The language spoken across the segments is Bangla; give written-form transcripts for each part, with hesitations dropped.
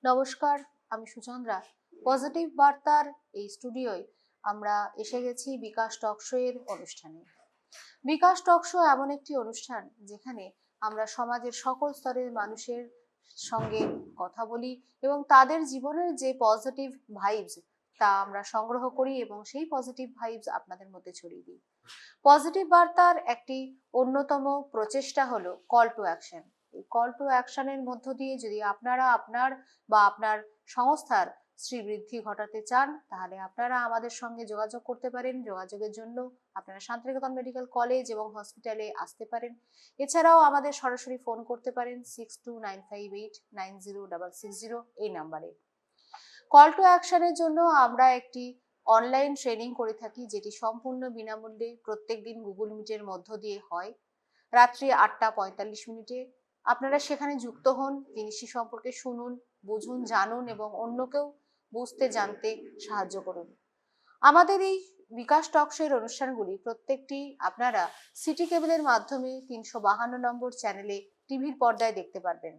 নমস্কার, আমি সুচন্দ্রা। পজিটিভ বার্তার এই স্টুডিওয় আমরা এসে গেছি বিকাশ টক শো এর অনুষ্ঠানে। বিকাশ টক শো এমন একটি অনুষ্ঠান যেখানে আমরা সমাজের সকল স্তরের মানুষের সঙ্গে কথা বলি এবং তাদের জীবনের যে পজিটিভ ভাইবস তা আমরা সংগ্রহ করি এবং সেই পজিটিভ ভাইবস আপনাদের মধ্যে ছড়িয়ে দিই। পজিটিভ বার্তার একটি অন্যতম প্রচেষ্টা হলো কল টু অ্যাকশন। এই কল টু অ্যাকশনের মধ্য দিয়ে যদি আপনারা আপনার বা আপনার সংস্থার শ্রীবৃদ্ধি ঘটাতে চান, তাহলে আপনারা আমাদের সঙ্গে যোগাযোগ করতে পারেন। যোগাযোগের জন্য আপনারা শান্তিনিকেতন মেডিকেল কলেজ এবং হসপিটালে আসতে পারেন। এছাড়াও আমাদের সরাসরি ফোন করতে পারেন 6295890660 এই নাম্বারে। কল টু অ্যাকশনের জন্য আমরা একটি অনলাইন ট্রেনিং করে থাকি, যেটি সম্পূর্ণ বিনামূল্যে প্রত্যেকদিন গুগল মিটের মধ্য দিয়ে হয় রাত্রি 8:45 আপনারা সেখানে যুক্ত হন, জিনিসটি সম্পর্কে শুনুন, বুঝুন, জানুন এবং অন্যকেও বুঝতে জানতে সাহায্য করুন। আমাদের এই বিকাশ টক শো এর অনুষ্ঠানগুলি প্রত্যেকটি আপনারা সিটি কেবলের মাধ্যমে 352 নম্বর চ্যানেলে টিভির পর্দায় দেখতে পারবেন।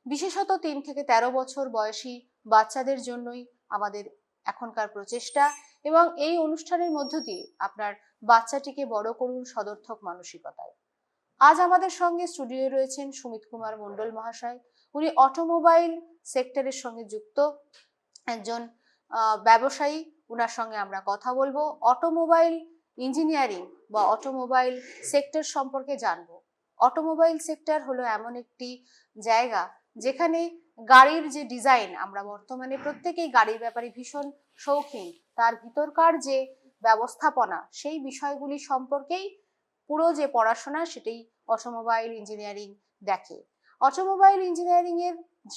বিশেষত 3 থেকে 13 বছর বয়সী বাচ্চাদের জন্যই আমাদের এখনকার প্রচেষ্টা এবং এই অনুষ্ঠানের মধ্য দিয়ে আপনার বাচ্চাটিকে বড় করুন সদর্থক মানসিকতায়। আজ আমাদের সঙ্গে স্টুডিওয়ে রয়েছেন সুমিত কুমার মণ্ডল মহাশয়। উনি অটোমোবাইল সেক্টরের সঙ্গে যুক্ত একজন ব্যবসায়ী। উনার সঙ্গে আমরা কথা বলবো অটোমোবাইল ইঞ্জিনিয়ারিং বা অটোমোবাইল সেক্টর সম্পর্কে জানবো। অটোমোবাইল সেক্টর হলো এমন একটি জায়গা যেখানে গাড়ির যে ডিজাইন, আমরা বর্তমানে প্রত্যেকেই গাড়ির ব্যাপারে ভীষণ শৌখিন, তার ভিতরকার যে ব্যবস্থাপনা সেই বিষয়গুলি সম্পর্কেই পুরো যে পড়াশোনা সেটাই অটোমোবাইল ইঞ্জিনিয়ারিং দেখে। অটোমোবাইল ইঞ্জিনিয়ারিং এর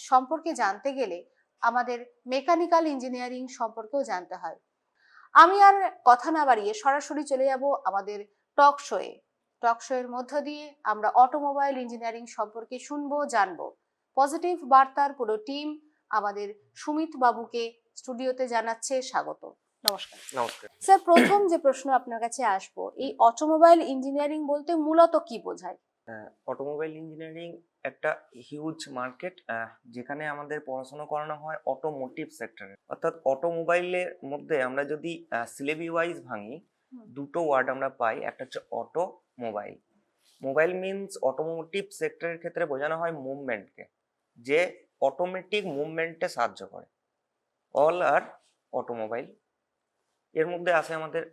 সম্পর্কে জানতে গেলে আমাদের মেকানিক্যাল ইঞ্জিনিয়ারিং সম্পর্কেও জানতে হয়। আমি আর কথা না বাড়িয়ে সরাসরি চলে যাব আমাদের টক শোয়ে। টক শো এর মধ্য দিয়ে আমরা অটোমোবাইল ইঞ্জিনিয়ারিং সম্পর্কে শুনবো, জানবো। পজিটিভ বার্তার পুরো টিম আমাদের সুমিত বাবুকে স্টুডিওতে জানাচ্ছে স্বাগত। নমস্কার। নমস্কার স্যার, প্রথম যে প্রশ্ন আপনার কাছে আসবো, এই অটোমোবাইল ইঞ্জিনিয়ারিং বলতে মূলত কি বোঝায়? অটোমোবাইল ইঞ্জিনিয়ারিং একটা হিউজ মার্কেট, যেখানে আমাদের পড়াশোনা করানো হয় অটোমোটিভ সেক্টরে। অর্থাৎ অটোমোবাইলের মধ্যে আমরা যদি সিলেবি ওয়াইজ ভাঙি, দুটো ওয়ার্ড আমরা পাই। একটা হচ্ছে অটোমোবাইল। মোবাইল মিনস অটোমোটিভ সেক্টরের ক্ষেত্রে বোঝানো হয় মুভমেন্টকে, যে অটোমেটিক মুভমেন্টে সাহায্য করে। অল আর অটোমোবাইল। এর মধ্যে আছে আমাদের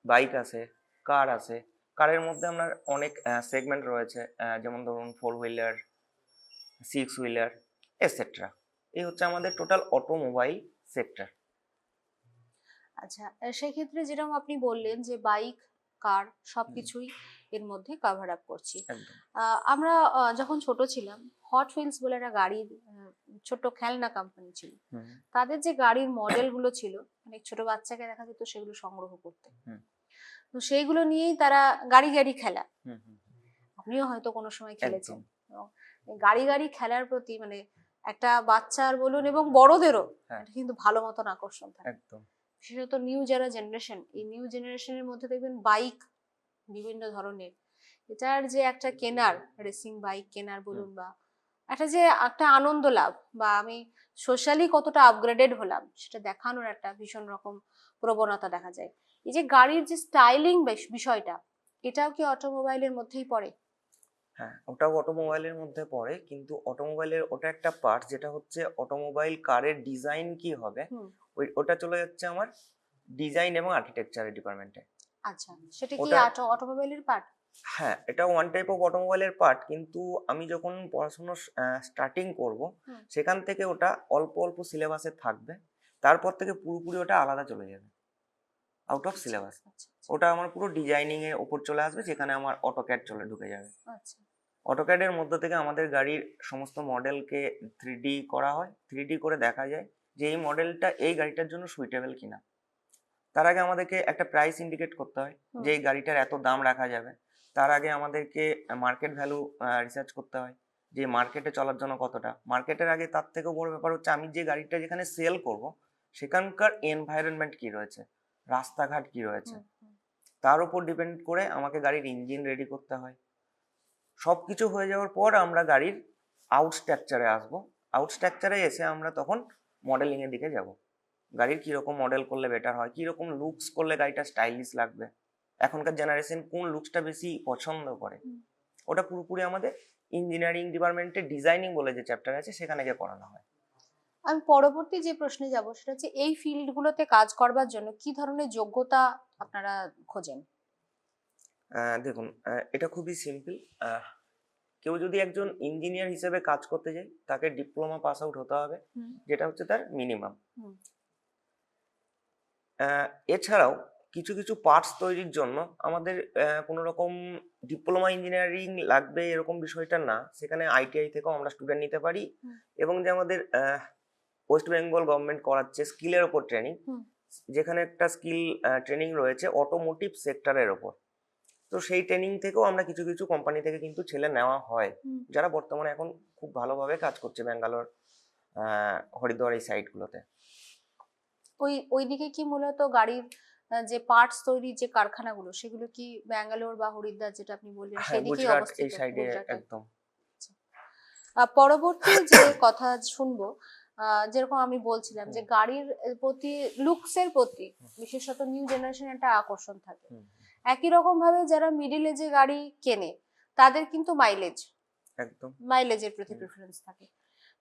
বাইক আছে, কার আছে। কারের মধ্যে আমরা অনেক সেগমেন্ট রয়েছে, যেমন ধরুন 4 হুইলার, 6 হুইলার এটসেট্রা। এই হচ্ছে আমাদের টোটাল অটোমোবাইল সেক্টর। আচ্ছা, সেক্ষেত্রে যেরকম আপনি বললেন যে বাইক, কার সবকিছুই এর মধ্যে কভার আপ করছি। আমরা যখন ছোট ছিলাম, হট হুইলস বলে একটা গাড়ির ছোট খেলনা কোম্পানি ছিল। তাদের যে গাড়ির মডেল গুলো ছিল, অনেক ছোট বাচ্চাকে দেখা যেত সেগুলো সংগ্রহ করতে। তো সেইগুলো নিয়েই তারা গাড়ি গাড়ি খেলা, আপনিও হয়তো কোনো সময় খেলেছেন। গাড়ি গাড়ি খেলার প্রতি মানে একটা বাচ্চার বলুন এবং বড়দেরও কিন্তু ভালো মতন আকর্ষণ থাকে। বিশেষত নিউ যারা জেনারেশন, এই নিউ জেনারেশনের মধ্যে দেখবেন বাইক বিভিন্ন ধরনের, এটার যে একটা কেনার, রেসিং বাইক কেনার বলুন বা একটা আনন্দ লাভ বা আমি সোশ্যালি কতটা আপগ্রেডেড হলাম সেটা দেখানোর একটা ভীষণ রকম প্রবণতা দেখা যায়। এই যে গাড়ির যে স্টাইলিং বিষয়টা, এটাও কি অটোমোবাইলের মধ্যেই পড়ে? হ্যাঁ, ওটাও অটোমোবাইলের মধ্যে পড়ে, কিন্তু অটোমোবাইলের ওটা একটা পার্ট, যেটা হচ্ছে অটোমোবাইল কারের ডিজাইন কি হবে, ওটা চলে যাচ্ছে আমার ডিজাইন এবং আর্কিটেকচারের ডিপার্টমেন্টে। আচ্ছা, সেটা কি অটোমোবাইলের পার্ট? হ্যাঁ, এটা ওয়ান টাইপ অফ অটোমোবাইলের পার্ট, কিন্তু আমি যখন পড়াশোনা স্টার্টিং করব, সেখান থেকে ওটা অল্প অল্প সিলেবাসে থাকবে, তারপর থেকে পুরোপুরি ওটা আলাদা চলে যাবে, আউট অফ সিলেবাস। ওটা আমার পুরো ডিজাইনিং এর উপর চলে আসবে, যেখানে আমার অটোক্যাড ঢুকে যাবে। আচ্ছা, অটোক্যাডের মধ্যে থেকে আমাদের গাড়ির সমস্ত মডেলকে 3D করা হয়। 3D করে দেখা যায় যে এই মডেলটা এই গাড়িটার জন্য সুইটেবল কিনা। তার আগে আমাদেরকে একটা প্রাইস ইন্ডিকেট করতে হয় যে এই গাড়িটার এত দাম রাখা যাবে। তার আগে আমাদেরকে মার্কেট ভ্যালু রিসার্চ করতে হয় যে মার্কেটে চলার জন্য কতটা। মার্কেটের আগে তার থেকেও বড় ব্যাপার হচ্ছে আমি যে গাড়িটা যেখানে সেল করব সেখানকার এনভায়রনমেন্ট কি রয়েছে, রাস্তাঘাট কি রয়েছে, তার উপর ডিপেন্ড করে আমাকে গাড়ির ইঞ্জিন রেডি করতে হয়। সবকিছু হয়ে যাওয়ার পর আমরা গাড়ির আউট স্ট্রাকচারে আসবো। আউট স্ট্রাকচারে এসে আমরা তখন মডেলিং এর দিকে যাব, গাড়ির কিরকম মডেল করলে বেটার হয়, কিরকম লুকস করলে গাড়িটা স্টাইলিশ লাগবে, এখনকার জেনারেশন কোন লুকসটা বেশি পছন্দ করে, ওটা পুরোপুরি আমাদের ইঞ্জিনিয়ারিং ডিপার্টমেন্টে ডিজাইনিং বলে যে চ্যাপ্টার আছে সেখানে গিয়ে পড়ানো হয়। আমি পরবর্তী যে প্রশ্নে যাব সেটা হচ্ছে এই ফিল্ডগুলোতে কাজ করবার জন্য কি ধরনের যোগ্যতা আপনারা খোঁজেন? দেখুন, এটা খুবই সিম্পল। কেউ যদি একজন ইঞ্জিনিয়ার হিসেবে কাজ করতে যায় তাকে ডিপ্লোমা পাস আউট হতে হবে, যেটা হচ্ছে তার মিনিমাম। এছাড়াও কিছু কিছু পার্টস তৈরির জন্য আমাদের কোনো রকম ডিপ্লোমা ইঞ্জিনিয়ারিং লাগবে এরকম বিষয়টা না, সেখানে আইটিআই থেকেও আমরা স্টুডেন্ট নিতে পারি। এবং যে আমাদের ওয়েস্ট বেঙ্গল গভর্নমেন্ট করাচ্ছে স্কিলের ওপর ট্রেনিং, যেখানে একটা স্কিল ট্রেনিং রয়েছে অটোমোটিভ সেক্টরের ওপর, তো সেই ট্রেনিং থেকেও আমরা কিছু কিছু কোম্পানি থেকে কিন্তু ছেলে নেওয়া হয়, যারা বর্তমানে এখন খুব ভালোভাবে কাজ করছে ব্যাঙ্গালোর, হরিদ্বার এই সাইটগুলোতে। ওইদিকে কি মূলত গাড়ির যে পার্টস তৈরির যে কারখানাগুলো সেগুলো কি ব্যাঙ্গালোর বা হরিদ্বার যেটা আপনি বললেন সেদিকেই গুজরাট অবস্থিত? এই সাইডে একদম। পরবর্তী যে কথা শুনবো, যেরকম আমি বলছিলাম যে গাড়ির প্রতি লুকসের প্রতি বিশেষত নিউ জেনারেশন একটা আকর্ষণ থাকে। একই রকম ভাবে যারা মিডিল এজে গাড়ি কেনে তাদের কিন্তু মাইলেজের প্রতি প্রেফারেন্স থাকে,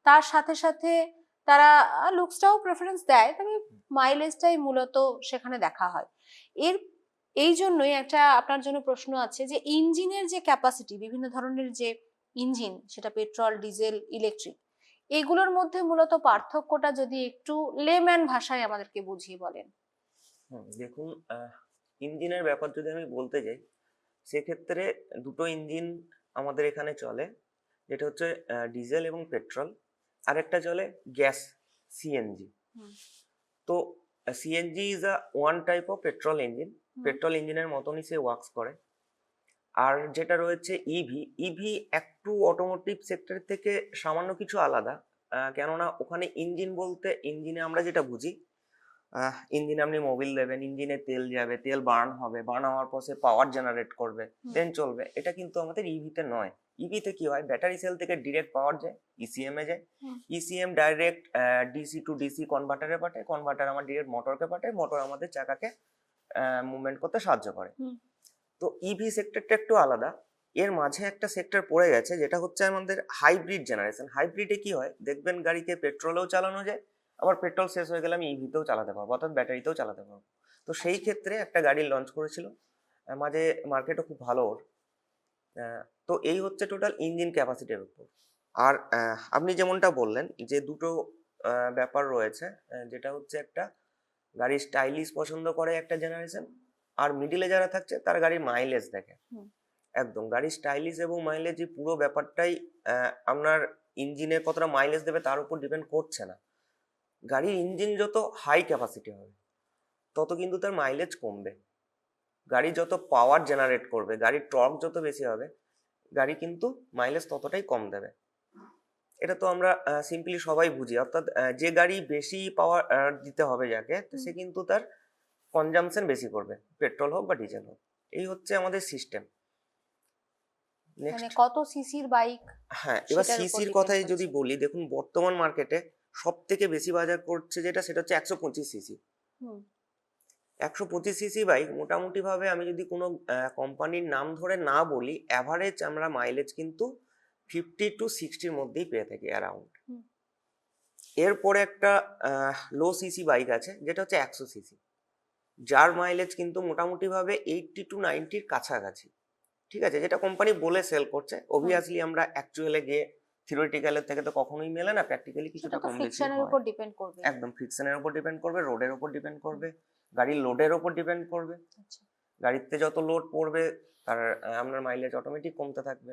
তার সাথে সাথে তারা লুকসটাও প্রেফারেন্স দেয়, তবে মাইলেজটাই মূলত সেখানে দেখা হয়। এই জন্যই একটা আপনার জন্য প্রশ্ন আছে যে ইঞ্জিনের যে ক্যাপাসিটি, বিভিন্ন ধরনের যে ইঞ্জিন, সেটা পেট্রোল, ডিজেল, ইলেকট্রিক, এগুলোর মধ্যে মূলত পার্থক্যটা যদি একটু লেম্যান ভাষায় আমাদেরকে বুঝিয়ে বলেন। দেখুন, ইঞ্জিনের ব্যাপার যদি আমি বলতে যাই সেক্ষেত্রে দুটো ইঞ্জিন আমাদের এখানে চলে, যেটা হচ্ছে ডিজেল এবং পেট্রোল, আর একটা চলে গ্যাস সিএনজি। তো CNG is a one type of petrol engine, petrol ইঞ্জিনের মতনই সে ওয়ার্কস করে। আর যেটা রয়েছে ইভি একটু অটোমোটিভ সেক্টর থেকে সামান্য কিছু আলাদা, কেননা ওখানে ইঞ্জিন বলতে ইঞ্জিনে আমরা যেটা বুঝি, ইঞ্জিনে আপনি মোবিল দেবেন, ইঞ্জিনে তেল যাবে, তেল বার্ন হবে, বার্ন হওয়ার পর সে পাওয়ার জেনারেট করবে, দেন চলবে। এটা কিন্তু আমাদের ইভিতে নয়। ইভিতে কি হয়, ব্যাটারি সেল থেকে ডিরেক্ট পাওয়ার যায় ইসিএম এ যায়, ECM direct DC to DC কনভার্টারে পাঠায়, কনভার্টার আমার ডিরেক্ট মোটরকে পাঠায়, মোটর আমাদের চাকাকে মুভমেন্ট করতে সাহায্য করে। তো ইভি সেক্টরটা একটু আলাদা। এর মাঝে একটা সেক্টর পড়ে গেছে যেটা হচ্ছে আমাদের হাইব্রিড জেনারেশন। হাইব্রিডে কি হয়, দেখবেন গাড়িকে পেট্রোলেও চালানো যায়, আবার পেট্রোল শেষ হয়ে গেলে আমি ইভিতেও চালাতে পারবো, অর্থাৎ ব্যাটারিতেও চালাতে পারবো। তো সেই ক্ষেত্রে একটা গাড়ি লঞ্চ করেছিল মাঝে, মার্কেটও খুব ভালো ওর। তো এই হচ্ছে টোটাল ইঞ্জিন ক্যাপাসিটির উপর। আর আপনি যেমনটা বললেন যে দুটো ব্যাপার রয়েছে, যেটা হচ্ছে একটা গাড়ি স্টাইলিশ পছন্দ করে একটা জেনারেশন, আর মিডিলে যারা থাকছে তারা গাড়ির মাইলেজ দেখে। একদম গাড়ি স্টাইলিশ এবং মাইলেজ এই পুরো ব্যাপারটাই আপনার ইঞ্জিনের কতটা মাইলেজ দেবে তার উপর ডিপেন্ড করছে না। গাড়ির ইঞ্জিন যত হাই ক্যাপাসিটি হবে তত কিন্তু তার মাইলেজ কমবে। গাড়ি যত পাওয়ার জেনারেট করবে, গাড়ির টর্ক যত বেশি হবে, গাড়ি কিন্তু মাইলেজ ততটাই কম দেবে। এটা তো আমরা সিম্পলি সবাই বুঝি, অর্থাৎ যে গাড়ি বেশি পাওয়ার দিতে হবে যাকে, সে কিন্তু তার কনজাম্পশন বেশি করবে, পেট্রোল হোক বা ডিজেল হোক। এই হচ্ছে আমাদের সিস্টেম। মানে কত সিসির বাইক? হ্যাঁ, এবার সিসির কথাই যদি বলি, দেখুন বর্তমান মার্কেটে সব থেকে বেশি বাজার করছে যেটা, সেটা হচ্ছে 125 সিসি। 125 সিসি বাইক মোটামুটি ভাবে আমি যদি কোনো কোম্পানির নাম ধরে না বলি, অ্যাভারেজ আমরা মাইলেজ কিন্তু 50 to 60 এর মধ্যেই পেয়ে থাকি অ্যারাউন্ড। এরপরে একটা লো সিসি বাইক আছে যেটা হচ্ছে 100 সিসি, যার মাইলেজ কিন্তু মোটামুটি ভাবে 80 to 90 এর কাছাকাছি। ঠিক আছে, যেটা কোম্পানি বলে সেল করছে। অবভিয়াসলি আমরা অ্যাকচুয়ালি গিয়ে থিওরিটিক্যালের থেকে তো কখনোই মেলে না, প্র্যাকটিক্যালি কিছুটা কম বেশি ফ্রিকশনের উপর ডিপেন্ড করবে। একদম ফ্রিকশনের উপর ডিপেন্ড করবে, রোডের উপর ডিপেন্ড করবে, গাড়ির লোডের উপর ডিপেন্ড করবে। গাড়িতে যত লোড পড়বে তার আপনার মাইলেজ অটোমেটিক কমতে থাকবে।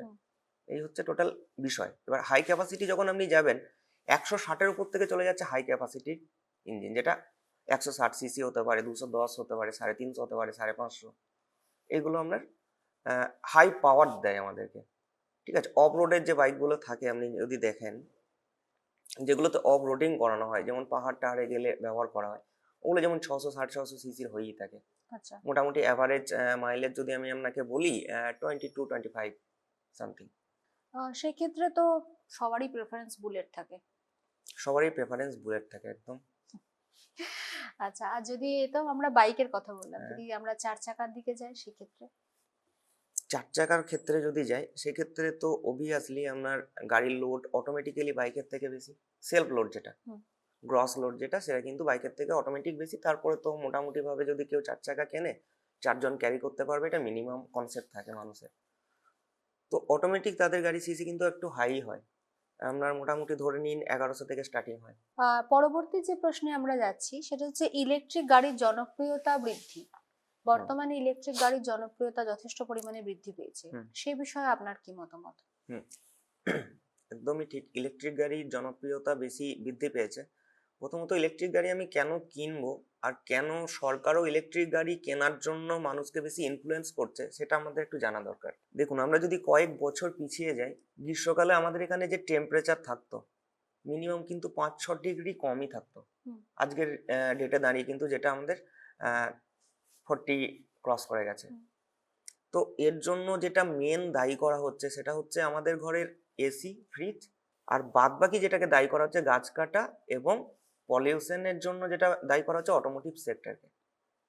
এই হচ্ছে টোটাল বিষয়। এবার হাই ক্যাপাসিটি যখন আপনি যাবেন, 160-এর উপর থেকে চলে যাচ্ছে হাই ক্যাপাসিটির ইঞ্জিন, যেটা 160 সিসি হতে পারে, 210 হতে পারে, 350 হতে পারে, 550। এগুলো আপনার হাই পাওয়ার দেয় আমাদেরকে। ঠিক আছে, অফ রোডের যে বাইকগুলো থাকে আপনি যদি দেখেন, যেগুলোতে অফ রোডিং করানো হয়, যেমন পাহাড় টাহাড়ে গেলে ব্যবহার করা হয়, ওগুলো যেমন 660-600 সিসির হয়েই থাকে। মোটামুটি অ্যাভারেজ মাইলেজ যদি আমি আপনাকে বলি 22-25 সামথিং। সেক্ষেত্রে তো সবারই প্রেফারেন্স বুলেট থাকে। সবারই প্রেফারেন্স বুলেট থাকে একদম। আচ্ছা, আর যদি তো আমরা বাইকের কথা বললাম, হ্যাঁ। যদি আমরা 4 চাকার দিকে যাই সেক্ষেত্রে? 4 চাকার ক্ষেত্রে যদি যাই সেক্ষেত্রে তো অবভিয়াসলি আপনার গাড়ির লোড অটোমেটিক্যালি বাইকের থেকে বেশি। সেলফ লোড যেটা, হুম। গ্রস লোড যেটা, সেটা কিন্তু বাইকের থেকে অটোমেটিক বেশি। তারপরে তো মোটামুটি ভাবে যদি কেউ 4 চাকা কেনে 4 জন ক্যারি করতে পারবে, এটা মিনিমাম কনসেপ্ট থাকে মানুষের। তো অটোমেটিক তাদের গাড়ি সিসি কিন্তু একটু হাই হয়, আপনার মোটামুটি ধরে নিন 1100 থেকে স্টার্টিং হয়। পরবর্তী যে প্রশ্নে আমরা যাচ্ছি সেটা হচ্ছে ইলেকট্রিক গাড়ির জনপ্রিয়তা বৃদ্ধি। বর্তমানে ইলেকট্রিক গাড়ির জনপ্রিয়তা যথেষ্ট পরিমাণে বৃদ্ধি পেয়েছে, হুম। সে বিষয়ে আপনার কি মতামত? হুম একদমই ঠিক, ইলেকট্রিক গাড়ির জনপ্রিয়তা বেশি বৃদ্ধি পেয়েছে। প্রথমত ইলেকট্রিক গাড়ি আমি কেন কিনবো আর কেন সরকারও ইলেকট্রিক গাড়ি কেনার জন্য মানুষকে বেশি ইনফ্লুয়েন্স করছে সেটা আমাদের একটু জানা দরকার। দেখুন, আমরা যদি কয়েক বছর পিছিয়ে যাই, গ্রীষ্মকালে আমাদের এখানে যে টেম্পারেচার থাকতো মিনিমাম কিন্তু 5-6 ডিগ্রি কমই থাকতো। হুম। আজকের ডেটে দাঁড়িয়ে কিন্তু যেটা আমাদের 40 ক্রস করে গেছে। হুম। তো এর জন্য যেটা মেন দায়ী করা হচ্ছে সেটা হচ্ছে আমাদের ঘরের এসি, ফ্রিজ, আর বাদ বাকি যেটাকে দায়ী করা হচ্ছে গাছ কাটা এবং পলিউশনের জন্য যেটা দায়ী করা হচ্ছে অটোমোটিভ সেক্টরকে।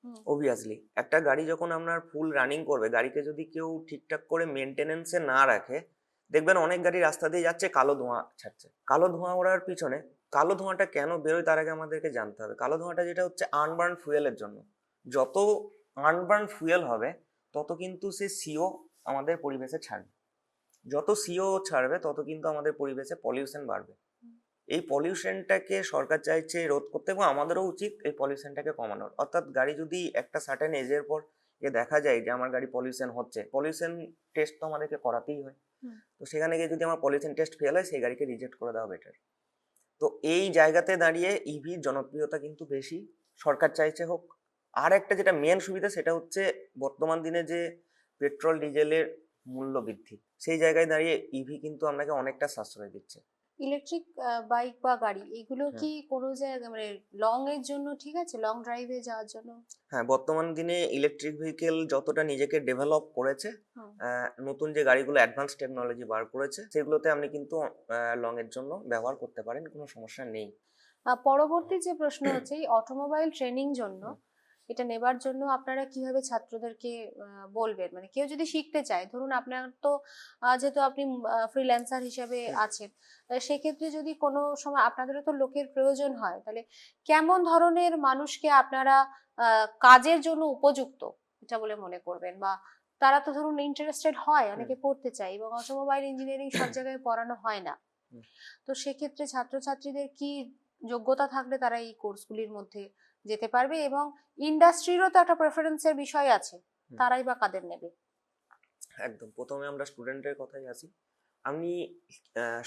হুম। অবভিয়াসলি একটা গাড়ি যখন আপনার ফুল রানিং করবে, গাড়িকে যদি কেউ ঠিকঠাক করে মেনটেনেন্সে না রাখে, দেখবেন অনেক গাড়ি রাস্তা দিয়ে যাচ্ছে কালো ধোঁয়া ছাড়ছে। কালো ধোঁয়া ওড়ার পিছনে, কালো ধোঁয়াটা কেন বেরোয় তার আগে আমাদেরকে জানতে হবে। কালো ধোঁয়াটা যেটা হচ্ছে আনবার্ন ফুয়েলের জন্য। যত আনবার্ন ফুয়েল হবে তত কিন্তু সে সিও আমাদের পরিবেশে ছাড়বে। যত সিও ছাড়বে তত কিন্তু আমাদের পরিবেশে পলিউশন বাড়বে। এই পলিউশনটাকে সরকার চাইছে রোধ করতে এবং আমাদেরও উচিত এই পলিউশনটাকে কমানোর। অর্থাৎ গাড়ি যদি একটা সার্টেন এজের পর দেখা যায় যে আমার গাড়ি পলিউশন হচ্ছে, পলিউশন টেস্ট তো আমাদেরকে করাতেই হয়। তো সেখানে গিয়ে যদি আমার পলিউশন টেস্ট ফেল হয় সেই গাড়িকে রিজেক্ট করে দেওয়া বেটার। তো এই জায়গাতে দাঁড়িয়ে ইভির জনপ্রিয়তা কিন্তু বেশি, সরকার চাইছে হোক। আর একটা যেটা মেন সুবিধা সেটা হচ্ছে বর্তমান দিনে যে পেট্রোল ডিজেলের মূল্য বৃদ্ধি, সেই জায়গায় দাঁড়িয়ে ইভি কিন্তু আপনাকে অনেকটা সাশ্রয় দিচ্ছে। ইলেকট্রিক বাইক বা গাড়ি এগুলো হুম। কি কোনো জায়গা মানে লং এর জন্য ঠিক আছে, লং ড্রাইভে যাওয়ার জন্য? হ্যাঁ, বর্তমান দিনে ইলেকট্রিক ভেহিকেল যতটা নিজেকে ডেভেলপ করেছে, হুম। নতুন যে গাড়িগুলো অ্যাডভান্স টেকনোলজি বার করেছে সেগুলোতে আপনি কিন্তু লং এর জন্য ব্যবহার করতে পারেন, কোনো সমস্যা নেই। পরবর্তী যে প্রশ্ন হচ্ছে এই অটোমোবাইল ট্রেনিং জন্য, এটা নেবার জন্য আপনারা কিভাবে ছাত্রদেরকে বলবেন? মানে কেউ যদি শিখতে চায়, ধরুন আপনার তো যেহেতু আপনি ফ্রিল্যান্সার হিসেবে আছেন, সেক্ষেত্রে যদি কোনো সময় আপনাদেরও তো লোকের প্রয়োজন হয়, তাহলে কেমন ধরনের মানুষকে আপনারা কাজের জন্য উপযুক্ত এটা বলে মনে করবেন? বা তারা তো ধরুন ইন্টারেস্টেড হয়, অনেকে পড়তে চায়, এবং অটোমোবাইল ইঞ্জিনিয়ারিং সব জায়গায় পড়ানো হয় না। হুম। তো সেক্ষেত্রে ছাত্রছাত্রীদের কি যোগ্যতা থাকলে তারা এই কোর্সগুলির মধ্যে যেতে পারবে, এবং ইন্ডাস্ট্রিরও তো একটা প্রেফারেন্সের বিষয় আছে, তারাই বা কাদের নেবে? একদম প্রথমে আমরা স্টুডেন্টের কথাই আসি। আপনি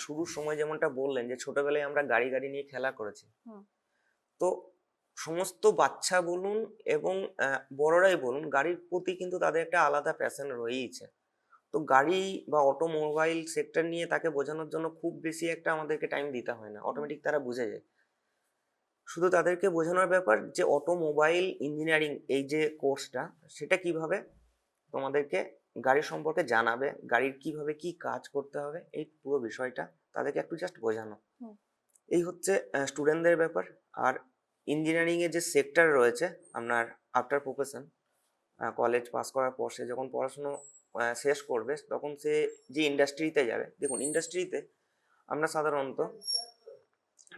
শুরুর সময় যেমনটা বললেন যে ছোটবেলায় আমরা গাড়ি গাড়ি নিয়ে খেলা করেছি। হুম। তো সমস্ত বাচ্চা বলুন এবং বড়রাই বলুন, গাড়ির প্রতি কিন্তু তাদের একটা আলাদা প্যাশন রয়েইছে। তো গাড়ি বা অটোমোবাইল সেক্টর নিয়ে তাকে বোঝানোর জন্য খুব বেশি একটা আমাদেরকে টাইম দিতে হয় না, অটোমেটিক তারা বুঝে যায়। শুধু তাদেরকে বোঝানোর ব্যাপার যে অটোমোবাইল ইঞ্জিনিয়ারিং এই যে কোর্সটা, সেটা কিভাবে তোমাদেরকে গাড়ির সম্পর্কে জানাবে, গাড়ির কিভাবে কি কাজ করতে হবে, এই পুরো বিষয়টা তাদেরকে একটু জাস্ট বোঝানো। হুম। এই হচ্ছে স্টুডেন্টদের ব্যাপার। আর ইঞ্জিনিয়ারিং এর যে সেক্টর রয়েছে আপনার আফটার প্রফেশন, কলেজ পাস করার পর সে যখন পড়াশুনো শেষ করবে তখন সে যে ইন্ডাস্ট্রিতে যাবে, দেখুন ইন্ডাস্ট্রিতে আমরা সাধারণত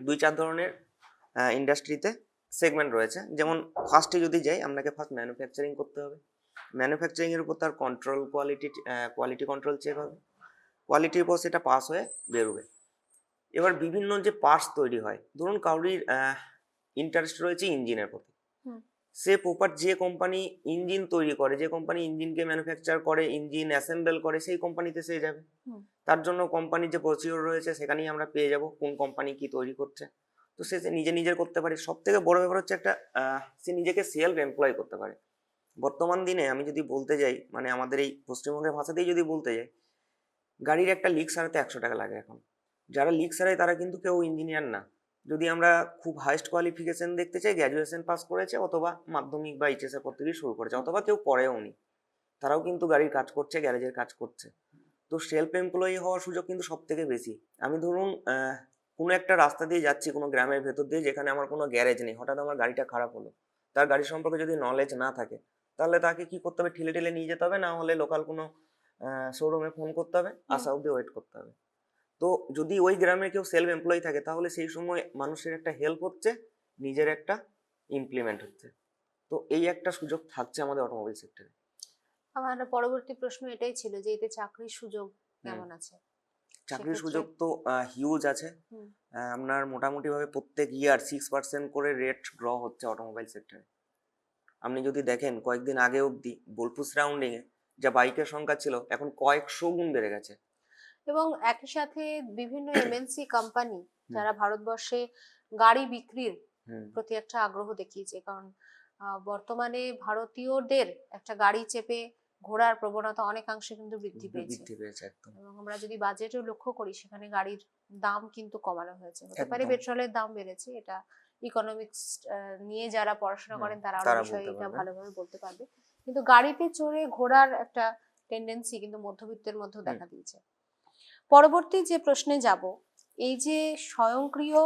2-4 ধরনের ইন্ডাস্ট্রিতে সেগমেন্ট রয়েছে। যেমন ফার্স্টে যদি যাই, আপনাকে ফার্স্ট ম্যানুফ্যাকচারিং করতে হবে। ম্যানুফ্যাকচারিং এর উপর তার কন্ট্রোল কোয়ালিটি কন্ট্রোল চেক হবে, কোয়ালিটির পর সেটা পাস হয়ে বেরোবে। এবার বিভিন্ন যে পার্টস তৈরি হয়, ধরুন কারোর ইন্টারেস্ট রয়েছে ইঞ্জিনের প্রতি, সে প্রপার যে কোম্পানি ইঞ্জিন তৈরি করে, যে কোম্পানি ইঞ্জিনকে ম্যানুফ্যাকচার করে, ইঞ্জিন অ্যাসেম্বল করে, সেই কোম্পানিতে সে যাবে। তার জন্য কোম্পানির যে প্রসিডিওর রয়েছে সেখানেই আমরা পেয়ে যাব কোন কোম্পানি কি তৈরি করছে। তো সে নিজের করতে পারে। সব থেকে বড় ব্যাপার হচ্ছে একটা সে নিজেকে সেলফ এমপ্লয় করতে পারে। বর্তমান দিনে আমি যদি বলতে যাই, মানে আমাদের এই পশ্চিমবঙ্গের ভাষাতেই যদি বলতে যাই, গাড়ির একটা লিক সারাতে 100 টাকা লাগে এখন। যারা লিক সারায় তারা কিন্তু কেউ ইঞ্জিনিয়ার না। যদি আমরা খুব হাইস্ট কোয়ালিফিকেশন দেখতে চাই, গ্র্যাজুয়েশন পাস করেছে অথবা মাধ্যমিক বা এইচএস এর পর থেকেই শুরু করেছে, অথবা কেউ পড়েও নি, তারাও কিন্তু গাড়ির কাজ করছে, গ্যারেজের কাজ করছে। তো সেলফ এমপ্লয়ি হওয়ার সুযোগ কিন্তু সব থেকে বেশি। আমি ধরুন কোনো একটা রাস্তা দিয়ে যাচ্ছি কোনো গ্রামের ভেতর দিয়ে, যেখানে আমার কোনো গ্যারেজ নেই, হঠাৎ আমার গাড়িটা খারাপ হলো, তার গাড়ি সম্পর্কে যদি নলেজ না থাকে, তাহলে তাকে কি করতে হবে, ঠেলে ঠেলে নিয়ে যেতে হবে, না হলে লোকাল কোনো শোরুমে ফোন করতে হবে, আসা অব্দি ওয়েট করতে হবে। তো যদি ওই গ্রামে কেউ সেলফ এমপ্লয়ি থাকে, তাহলে সেই সময় মানুষের একটা হেল্প হচ্ছে, নিজের একটা ইমপ্লিমেন্ট হচ্ছে। তো এই একটা সুযোগ থাকছে আমাদের অটোমোবাইল সেক্টরে। আমার পরবর্তী প্রশ্ন এটাই ছিল যে এতে চাকরির সুযোগ কেমন আছে? চাকরির সেক্ষেত্রে সুযোগ তো হিউজ আছে। হুম, আপনার মোটামুটি ভাবে প্রত্যেক ইয়ার 6% করে রেট গ্র হচ্ছে অটোমোবাইল সেক্টরে। আপনি যদি দেখেন কয়েকদিন আগে অবধি বোলপুর সারাউন্ডিং এ যা বাইকের সংখ্যা ছিল, এখন কয়েকশো গুণ বেড়ে গেছে। এবং একই সাথে বিভিন্ন এমএনসি কোম্পানি হুম। যারা ভারতবর্ষে গাড়ি বিক্রির হুম, প্রতি একটা আগ্রহ দেখিয়েছে, কারণ বর্তমানে ভারতীয়দের একটা গাড়ি চেপে ঘোরার প্রবণতা অনেকাংশে কিন্তু বৃদ্ধি পেয়েছে। বৃদ্ধি পেয়েছে একদম। এবং আমরা যদি বাজেটও লক্ষ্য করি, সেখানে গাড়ির দাম কিন্তু কমানো হয়েছে। হতে পারে একদম। পেট্রোলের দাম বেড়েছে, এটা ইকোনমিক্স নিয়ে যারা পড়াশোনা হুম, করেন তারা আরো তারা বিষয়ে বলতে এটা পারবে। ভালোভাবে বলতে পারবে। কিন্তু গাড়িতে চড়ে ঘোরার একটা টেন্ডেন্সি কিন্তু মধ্যবিত্তের মধ্যেও হুম। দেখা দিয়েছে। পরবর্তী যে প্রশ্নে যাব, এই যে স্বয়ংক্রিয়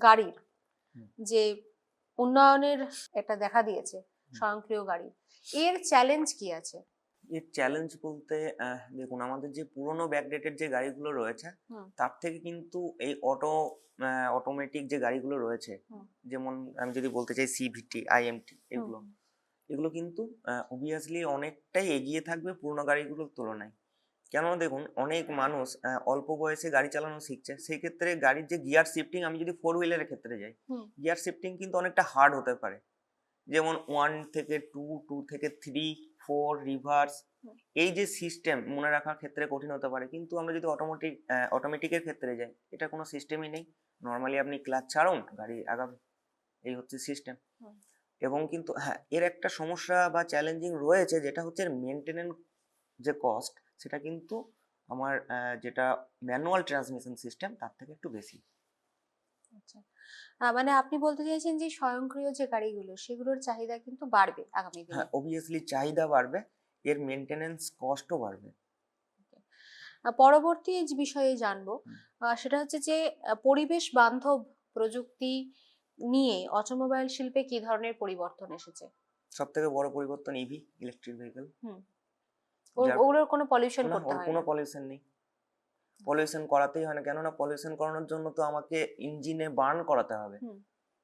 গাড়ির হুম। যে উন্নয়নের এটা দেখা দিয়েছে, স্বয়ংক্রিয় গাড়ি, এর চ্যালেঞ্জ কি আছে? এর চ্যালেঞ্জ বলতে দেখুন, আমাদের যে পুরোনো ব্যাকডেটেড যে গাড়িগুলো রয়েছে, হুম, তার থেকে কিন্তু এই অটোমেটিক যে গাড়িগুলো রয়েছে, হুম, যেমন আমি যদি বলতে চাই সিভিটি, আইএমটি, হুম, এগুলো কিন্তু অবভিয়াসলি অনেকটাই এগিয়ে থাকবে পুরোনো গাড়িগুলোর তুলনায়। কেন দেখুন, অনেক মানুষ অল্প বয়সে গাড়ি চালানো শিখছে, সেই ক্ষেত্রে গাড়ির যে গিয়ার শিফটিং, আমি যদি ফোর হুইলারের ক্ষেত্রে যাই, হুম, গিয়ার শিফটিং কিন্তু অনেকটা হার্ড হতে পারে। যেমন 1 থেকে 2, 2 থেকে 3, 4 রিভার্স, হুম, এই যে সিস্টেম মনে রাখার ক্ষেত্রে কঠিন হতে পারে। কিন্তু আমরা যদি অটোমেটিকের ক্ষেত্রে যাই, এটা কোনো সিস্টেমই নেই। নর্মালি আপনি ক্লাচ ছাড়ুন, গাড়ি আগাবে, এই হচ্ছে সিস্টেম। হুম। এবং কিন্তু হ্যাঁ, এর একটা সমস্যা বা চ্যালেঞ্জিং রয়েছে, যেটা হচ্ছে মেনটেনেন্স যে কস্ট, সেটা কিন্তু আমার যেটা ম্যানুয়াল ট্রান্সমিশন সিস্টেম তার থেকে একটু বেশি। আচ্ছা, মানে আপনি বলতে চাইছেন যে স্বয়ংক্রিয় যে গাড়িগুলো সেগুলোর চাহিদা কিন্তু বাড়বে আগামী দিনে। হ্যাঁ, অবভিয়াসলি চাহিদা বাড়বে, এর মেনটেনেন্স কস্টও বাড়বে। পরবর্তী যে বিষয়ে জানবো, হুম। সেটা হচ্ছে যে পরিবেশ বান্ধব প্রযুক্তি নিয়ে অটোমোবাইল শিল্পে কি ধরনের পরিবর্তন এসেছে? সব থেকে বড় পরিবর্তন ইভি, ইলেকট্রিক ভেহিকেল। হুম, যার ওগুলোর কোনো পলিউশন না, করতে ওর হয় কোনো না। পলিউশন নেই। পলিউশন করাতেই হয় না, কেননা পলিউশন করানোর জন্য তো আমাকে ইঞ্জিনে বার্ন করাতে হবে, হুম,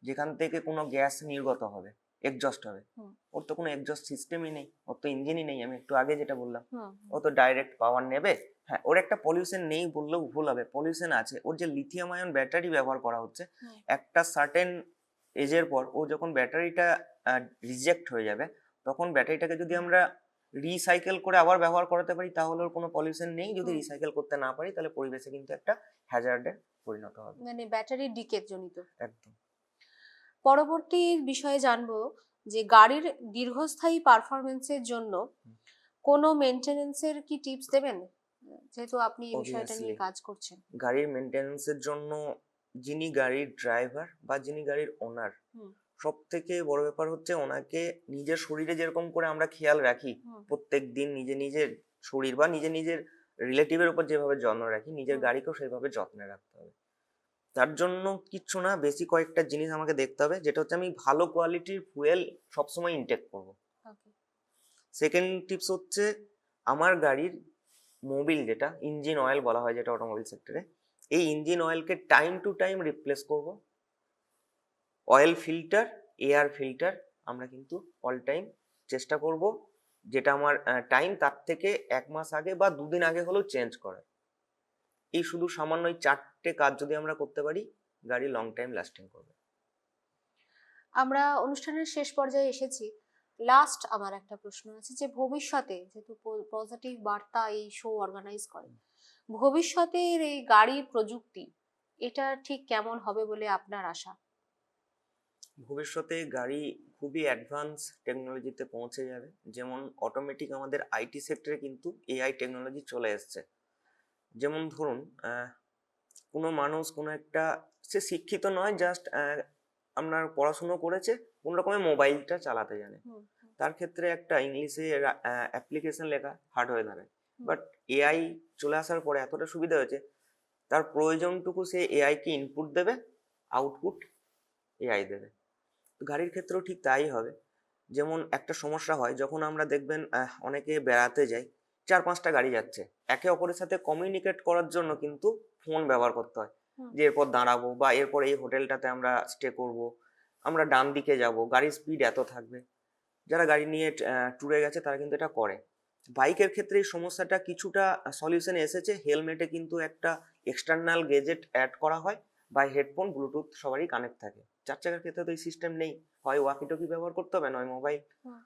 যেখান থেকে কোনো গ্যাস নির্গত হবে, এক্সজস্ট হবে। হুম, ওর তো কোনো এক্সজস্ট সিস্টেমই নেই, ওর তো ইঞ্জিনই নেই, আমি একটু আগে যেটা বললাম। হুম, ও তো ডাইরেক্ট পাওয়ার নেবে। হ্যাঁ, ওর একটা পলিউশন নেই বললেও ভুল হবে, পলিউশন আছে। ওর যে লিথিয়াম আয়ন ব্যাটারি ব্যবহার করা হচ্ছে, হুম, একটা সার্টেন এজের পর ও যখন ব্যাটারিটা রিজেক্ট হয়ে যাবে, তখন ব্যাটারিটাকে যদি আমরা রিসাইকেল করে আবার ব্যবহার করাতে পারি, তাহলে ওর কোনো পলিউশন নেই। যদি হুম। রিসাইকেল করতে না পারি, তাহলে পরিবেশে কিন্তু একটা হ্যাজার্ডে পরিণত হবে। মানে ব্যাটারি ডিকেট জনিত। একদম। পরবর্তী বিষয়ে জানবো যে গাড়ির দীর্ঘস্থায়ী পারফরমেন্সের জন্য হুম। কোনো মেনটেনেন্সের কি টিপস দেবেন, যেহেতু আপনি এই বিষয়টা নিয়ে অবভিয়াসলি কাজ করছেন? গাড়ির মেনটেন্যান্সের জন্য যিনি গাড়ির ড্রাইভার বা যিনি গাড়ির ওনার, হুম, সব থেকে বড় ব্যাপার হচ্ছে ওনাকে নিজের শরীরে যেরকম করে আমরা খেয়াল রাখি হুম, প্রত্যেক দিন, নিজের শরীর বা নিজের রিলেটিভের উপর যেভাবে যত্ন রাখি, নিজের হুম, গাড়িকেও সেইভাবে যত্নে রাখতে হবে। তার জন্য কিচ্ছু না, বেশি কয়েকটা জিনিস আমাকে দেখতে হবে, যেটা হচ্ছে আমি ভালো কোয়ালিটির ফুয়েল সবসময় ইনটেক করব। ওকে, সেকেন্ড টিপস হচ্ছে আমার গাড়ির মোবিল, যেটা ইঞ্জিন অয়েল বলা হয় যেটা অটোমোবাইল সেক্টরে, এই ইঞ্জিন অয়েলকে টাইম টু টাইম রিপ্লেস করব। অয়েল ফিল্টার, এয়ার ফিল্টার আমরা কিন্তু অল টাইম চেষ্টা করব, যেটা আমার টাইম তার থেকে 1 মাস আগে বা 2 দিন আগে হলেও চেঞ্জ করার। এই শুধু সামান্য এই 4টে কাজ যদি আমরা করতে পারি, গাড়ি লং টাইম লাস্টিং করবে। আমরা অনুষ্ঠানের শেষ পর্যায়ে এসেছি। লাস্ট আমার একটা প্রশ্ন আছে যে ভবিষ্যতে, যেহেতু পজিটিভ বার্তা এই শো অর্গানাইজ করে, ভবিষ্যতের এই গাড়ির প্রযুক্তি এটা ঠিক কেমন হবে বলে আপনার আশা? ভবিষ্যতে গাড়ি খুবই অ্যাডভান্স টেকনোলজিতে পৌঁছে যাবে। যেমন অটোমেটিক আমাদের আইটি সেক্টরে কিন্তু এআই টেকনোলজি চলে এসছে। যেমন ধরুন, কোনো মানুষ কোনো একটা, সে শিক্ষিত নয়, জাস্ট আপনার পড়াশুনো করেছে, কোন রকমে মোবাইলটা চালাতে জানে, হুম, তার ক্ষেত্রে একটা ইংলিশে অ্যাপ্লিকেশন লেখা হার্ড হয়ে দাঁড়ায়। হুম, বাট এআই চলে আসার পরে এতটা সুবিধা হয়েছে, তার প্রয়োজনটুকু সে এআই কে ইনপুট দেবে, আউটপুট এআই দেবে। তো গাড়ির ক্ষেত্রেও ঠিক তাই হবে। যেমন একটা সমস্যা হয় যখন আমরা দেখবেন অনেকে বেড়াতে যায়, 4-5টা গাড়ি যাচ্ছে, একে অপরের সাথে কমিউনিকেট করার জন্য কিন্তু ফোন ব্যবহার করতে হয়। হুম। যে এরপর দাঁড়াবো বা এরপর এই হোটেলটাতে আমরা স্টে করব, আমরা ডান দিকে যাব, গাড়ির স্পিড এত থাকবে। যারা গাড়ি নিয়ে ট্যুরে গেছে তারা কিন্তু এটা করে। বাইকের ক্ষেত্রে এই সমস্যাটা কিছুটা সলিউশন এসেছে। হেলমেটে কিন্তু একটা এক্সটার্নাল গেজেট অ্যাড করা হয় বা হেডফোন, ব্লুটুথ সবারই কানেক্ট থাকে। 4 চাকার ক্ষেত্রে তো এই সিস্টেম নেই, হয় ওয়াকি টকি ব্যবহার করতে হবে, নয় মোবাইল। হুম।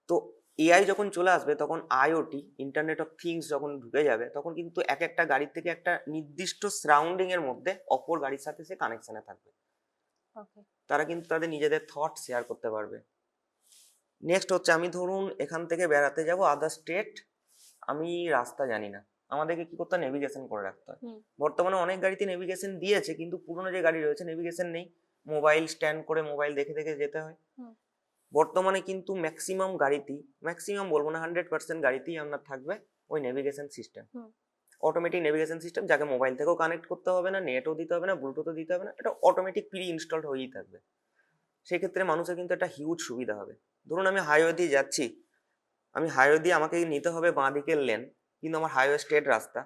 তো এআই যখন চলে আসবে, তখন আইওটি, ইন্টারনেট অফ থিংস যখন ঢুকে যাবে, তখন কিন্তু এক একটা গাড়ি থেকে একটা নির্দিষ্ট সারাউন্ডিং এর মধ্যে অপর গাড়ির সাথে সে কানেকশনে থাকবে। ওকে। তারা কিন্তু তাদের নিজেদের থট শেয়ার করতে পারবে। নেক্সট হচ্ছে, আমি ধরুন এখান থেকে বেড়াতে যাব আদার স্টেট, আমি রাস্তা জানি না, আমাদেরকে কি করতে হয়, নেভিগেশন করে রাখতে হয়। হুম। বর্তমানে অনেক গাড়িতে নেভিগেশন দিয়েছে, কিন্তু পুরোনো যে গাড়ি রয়েছে নেভিগেশন নেই, মোবাইল স্ট্যান্ড করে মোবাইল দেখে দেখে যেতে হয়। হুম। বর্তমানে কিন্তু ম্যাক্সিমাম গাড়িতেই, ম্যাক্সিমাম বলবো না, 100% গাড়িতেই আপনার থাকবে ওই নেভিগেশন সিস্টেম, হুম। অটোমেটিক নেভিগেশন সিস্টেম, যাকে মোবাইল থেকেও কানেক্ট করতে হবে না, নেটও দিতে হবে না, ব্লুটুথও দিতে হবে না, এটা অটোমেটিক প্রি ইনস্টলড হয়েই থাকবে। সেক্ষেত্রে মানুষের কিন্তু একটা হিউজ সুবিধা হবে। ধরুন আমি হাইওয়ে দিয়ে যাচ্ছি, আমি হাইওয়ে দিয়ে আমাকে নিতে হবে বাঁ দিকের লেন, কিন্তু আমার হাইওয়ে স্ট্রেট রাস্তা,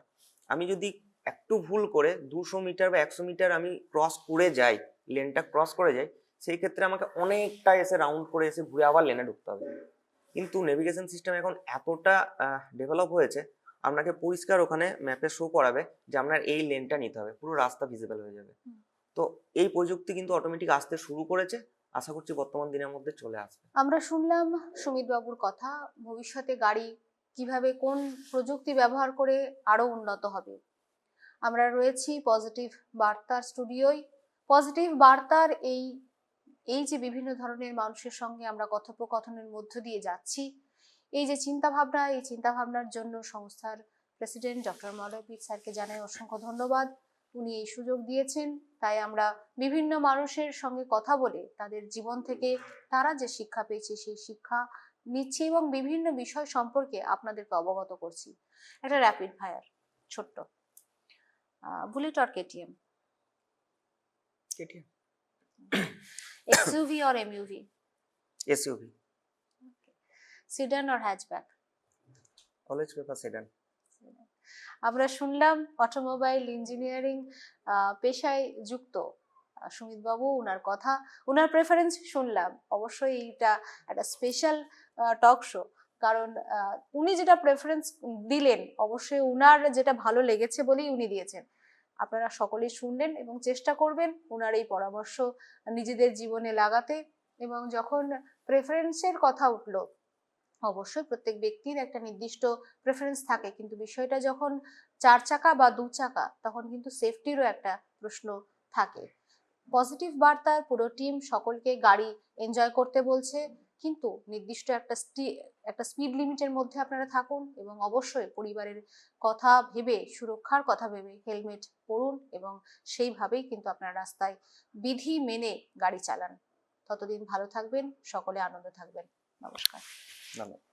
আমি যদি একটু ভুল করে 200 মিটার বা 100 মিটার আমি ক্রস করে যাই, লেনটা ক্রস করে যাই, সেই ক্ষেত্রে আমাকে অনেকটা এসে রাউন্ড করে এসে ঘুরে আবার লেনে ঢুকতে হবে। কিন্তু নেভিগেশন সিস্টেম এখন এতটা ডেভেলপ হয়েছে, আপনাকে পরিষ্কার ওখানে ম্যাপে শো করাবে যে আপনার এই লেনটা নিতে হবে, পুরো রাস্তা ভিজিবল হয়ে যাবে। হুম। তো এই প্রযুক্তি কিন্তু অটোমেটিক আসতে শুরু করেছে, আশা করছি বর্তমান দিনের মধ্যে চলে আসবে। আমরা শুনলাম সুমিত বাবুর কথা, ভবিষ্যতে গাড়ি কিভাবে কোন প্রযুক্তি ব্যবহার করে আরো উন্নত হবে। আমরা রয়েছি পজিটিভ বার্তার স্টুডিওয়। পজিটিভ বার্তার এই এই যে বিভিন্ন ধরনের মানুষের সঙ্গে আমরা কথোপকথনের মধ্য দিয়ে যাচ্ছি, এই যে চিন্তা ভাবনা, এই চিন্তা ভাবনার জন্য সংস্থার প্রেসিডেন্ট ডক্টর মলয়পীঠ স্যারকে জানাই অসংখ্য ধন্যবাদ। উনি এই সুযোগ দিয়েছেন, তাই আমরা বিভিন্ন মানুষের সঙ্গে কথা বলে তাদের জীবন থেকে তারা যে শিক্ষা পেয়েছে সেই শিক্ষা নিচ্ছি এবং বিভিন্ন বিষয় সম্পর্কে আপনাদেরকে অবগত করছি। একটা র্যাপিড ফায়ার ছোট্ট, bullet or KTM, KTM. XUV or MUV, SUV. Sedan or hatchback? Always prefer sedan. আমরা শুনলাম অটোমোবাইল ইঞ্জিনিয়ারিং পেশায় যুক্ত সুমিত বাবু, ওনার কথা, ওনার প্রেফারেন্স শুনলাম। অবশ্যই এইটা একটা স্পেশাল টক শো, কারণ উনি যেটা প্রেফারেন্স দিলেন অবশ্যই উনার যেটা ভালো লেগেছে বলেই উনি দিয়েছেন। আপনারা সকলেই শুনলেন এবং চেষ্টা করবেন ওনার এই পরামর্শ নিজেদের জীবনে লাগাতে। এবং যখন প্রেফারেন্সের কথা উঠলো, অবশ্যই প্রত্যেক ব্যক্তির একটা নির্দিষ্ট প্রেফারেন্স থাকে, কিন্তু বিষয়টা যখন 4 চাকা বা 2 চাকা, তখন কিন্তু সেফটিরও একটা প্রশ্ন থাকে। পজিটিভ বার্তার পুরো টিম সকলকে গাড়ি এনজয় করতে বলছে, কিন্তু নির্দিষ্ট একটা স্পিড লিমিটের মধ্যে আপনারা থাকুন এবং অবশ্যই পরিবারের কথা ভেবে, সুরক্ষার কথা ভেবে হেলমেট পরুন এবং সেইভাবেই কিন্তু আপনারা রাস্তায় বিধি মেনে গাড়ি চালান। ততদিন ভালো থাকবেন, সকলে আনন্দ থাকবেন। নমস্কার। ধন্যবাদ।